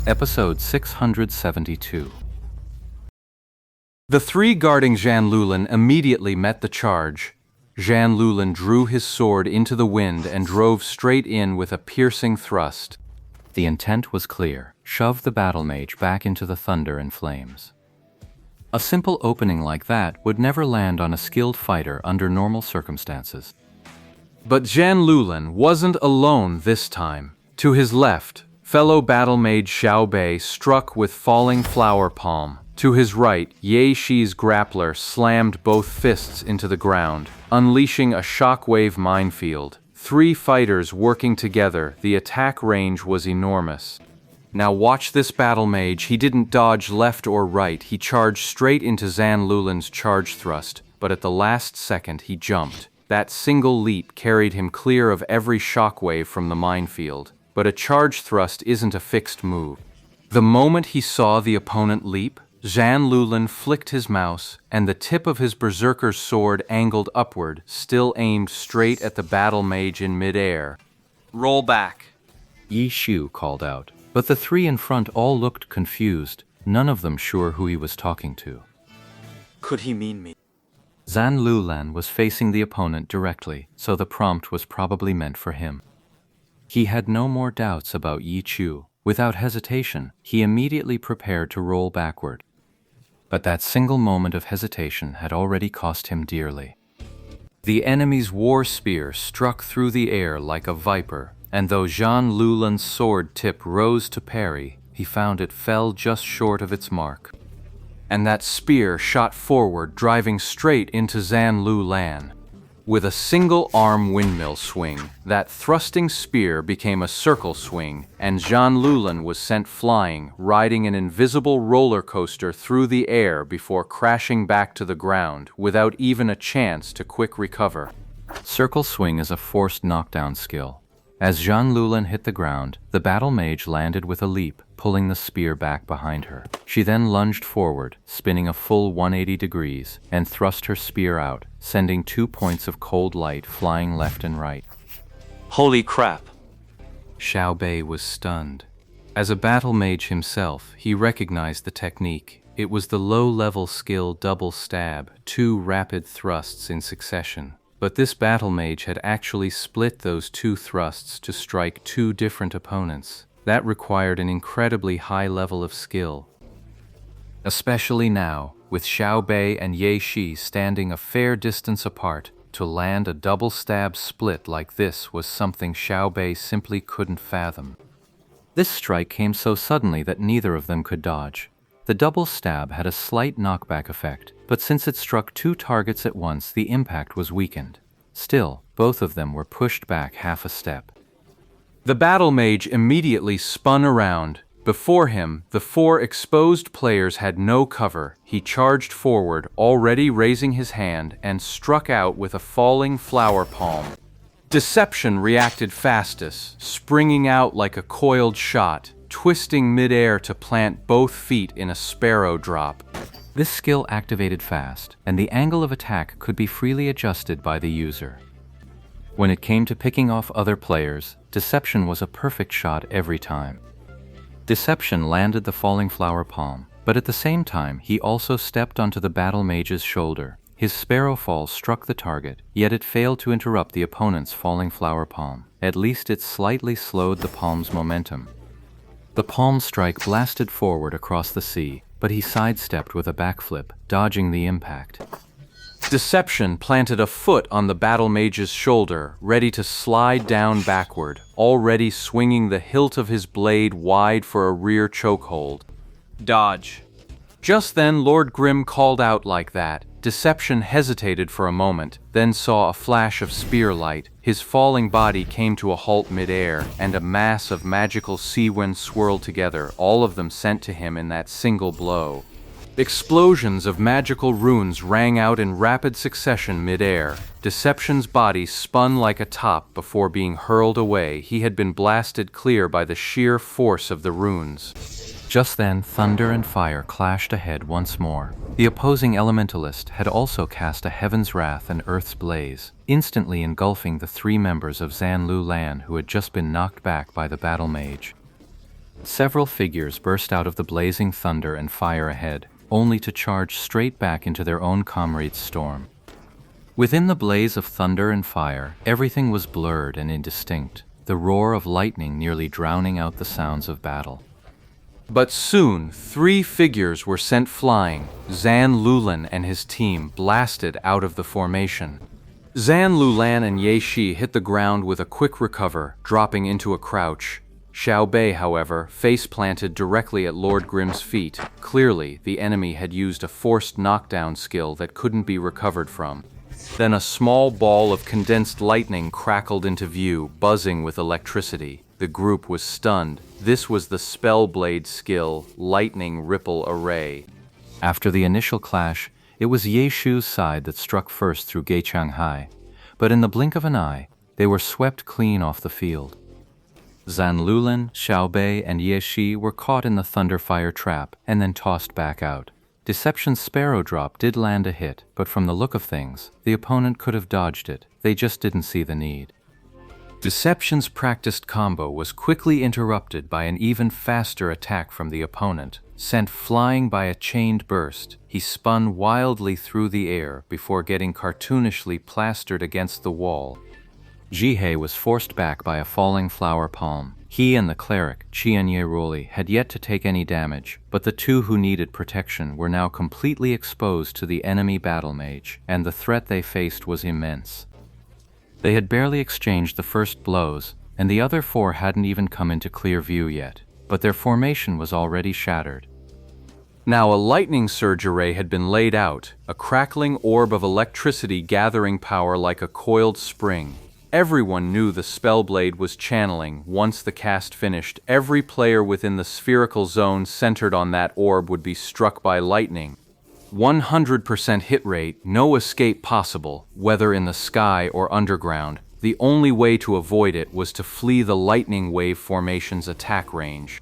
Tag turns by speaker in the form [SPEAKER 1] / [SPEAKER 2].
[SPEAKER 1] Episode 672. The three guarding Jean Lulin immediately met the charge. Jean Lulin drew his sword into the wind and drove straight in with a piercing thrust. The intent was clear: shove the battle mage back into the thunder and flames. A simple opening like that would never land on a skilled fighter under normal circumstances. But Jean Lulin wasn't alone this time. To his left, fellow battle mage Xiao Bei struck with falling flower palm. To his right, Ye Shi's grappler slammed both fists into the ground, unleashing a shockwave minefield. Three fighters working together, the attack range was enormous. Now watch this battle mage. He didn't dodge left or right. He charged straight into Jean Lulin's charge thrust, but at the last second he jumped. That single leap carried him clear of every shockwave from the minefield. But a charge thrust isn't a fixed move. The moment he saw the opponent leap, Jean Lulin flicked his mouse, and the tip of his berserker's sword angled upward, still aimed straight at the battle mage in midair. "Roll back," Yi Shu called out. But the three in front all looked confused, none of them sure who he was talking to.
[SPEAKER 2] Could he mean me?
[SPEAKER 1] Jean Lulin was facing the opponent directly, so the prompt was probably meant for him. He had no more doubts about Yi Chu. Without hesitation, he immediately prepared to roll backward. But that single moment of hesitation had already cost him dearly. The enemy's war spear struck through the air like a viper, and though Jean Lulin's sword tip rose to parry, he found it fell just short of its mark. And that spear shot forward, driving straight into Jean Lulin. With a single-arm windmill swing, that thrusting spear became a circle swing, and Jean Lulin was sent flying, riding an invisible roller coaster through the air before crashing back to the ground, without even a chance to quick recover. Circle swing is a forced knockdown skill. As Jean Lulin hit the ground, the battle mage landed with a leap, pulling the spear back behind her. She then lunged forward, spinning a full 180 degrees, and thrust her spear out, sending 2 points of cold light flying left and right.
[SPEAKER 2] Holy crap!
[SPEAKER 1] Xiao Bei was stunned. As a battle mage himself, he recognized the technique. It was the low-level skill double stab, 2 rapid thrusts in succession. But this battle mage had actually split those 2 thrusts to strike 2 different opponents. That required an incredibly high level of skill. Especially now, with Xiao Bei and Ye Shi standing a fair distance apart, to land a double stab split like this was something Xiao Bei simply couldn't fathom. This strike came so suddenly that neither of them could dodge. The double stab had a slight knockback effect, but since it struck 2 targets at once, the impact was weakened. Still, both of them were pushed back half a step. The battle mage immediately spun around. Before him, the 4 exposed players had no cover. He charged forward, already raising his hand, and struck out with a falling flower palm. Deception reacted fastest, springing out like a coiled shot, twisting midair to plant both feet in a sparrow drop. This skill activated fast, and the angle of attack could be freely adjusted by the user. When it came to picking off other players, Deception was a perfect shot every time. Deception landed the falling flower palm, but at the same time he also stepped onto the battle mage's shoulder. His sparrow fall struck the target, yet it failed to interrupt the opponent's falling flower palm. At least it slightly slowed the palm's momentum. The palm strike blasted forward across the sea, but he sidestepped with a backflip, dodging the impact. Deception planted a foot on the battle mage's shoulder, ready to slide down backward, already swinging the hilt of his blade wide for a rear chokehold. Dodge. Just then Lord Grimm called out like that. Deception hesitated for a moment, then saw a flash of spear light. His falling body came to a halt midair, and a mass of magical sea winds swirled together, all of them sent to him in that single blow. Explosions of magical runes rang out in rapid succession midair. Deception's body spun like a top before being hurled away. He had been blasted clear by the sheer force of the runes. Just then, thunder and fire clashed ahead once more. The opposing elementalist had also cast a heaven's wrath and earth's blaze, instantly engulfing the 3 members of Jean Lulin who had just been knocked back by the battle mage. Several figures burst out of the blazing thunder and fire ahead, only to charge straight back into their own comrades' storm. Within the blaze of thunder and fire, everything was blurred and indistinct, the roar of lightning nearly drowning out the sounds of battle. But soon, 3 figures were sent flying. Zan Lulan and his team blasted out of the formation. Zan Lulan and Ye Shi hit the ground with a quick recover, dropping into a crouch. Xiao Bei, however, face-planted directly at Lord Grimm's feet. Clearly, the enemy had used a forced knockdown skill that couldn't be recovered from. Then a small ball of condensed lightning crackled into view, buzzing with electricity. The group was stunned. This was the Spellblade skill, Lightning Ripple Array. After the initial clash, it was Ye Shu's side that struck first through Geichang Hai, but in the blink of an eye, they were swept clean off the field. Zan Lulan, Xiao Bei, and Ye Shi were caught in the Thunderfire trap and then tossed back out. Deception's Sparrow Drop did land a hit, but from the look of things, the opponent could have dodged it. They just didn't see the need. Deception's practiced combo was quickly interrupted by an even faster attack from the opponent. Sent flying by a chained burst, he spun wildly through the air before getting cartoonishly plastered against the wall. Jihei was forced back by a falling flower palm. He and the cleric, Qianye Roli, had yet to take any damage, but the 2 who needed protection were now completely exposed to the enemy battle mage, and the threat they faced was immense. They had barely exchanged the first blows, and the other 4 hadn't even come into clear view yet, but their formation was already shattered. Now a lightning surge array had been laid out, a crackling orb of electricity gathering power like a coiled spring. Everyone knew the Spellblade was channeling. Once the cast finished, every player within the spherical zone centered on that orb would be struck by lightning. 100% hit rate, no escape possible, whether in the sky or underground. The only way to avoid it was to flee the lightning wave formation's attack range.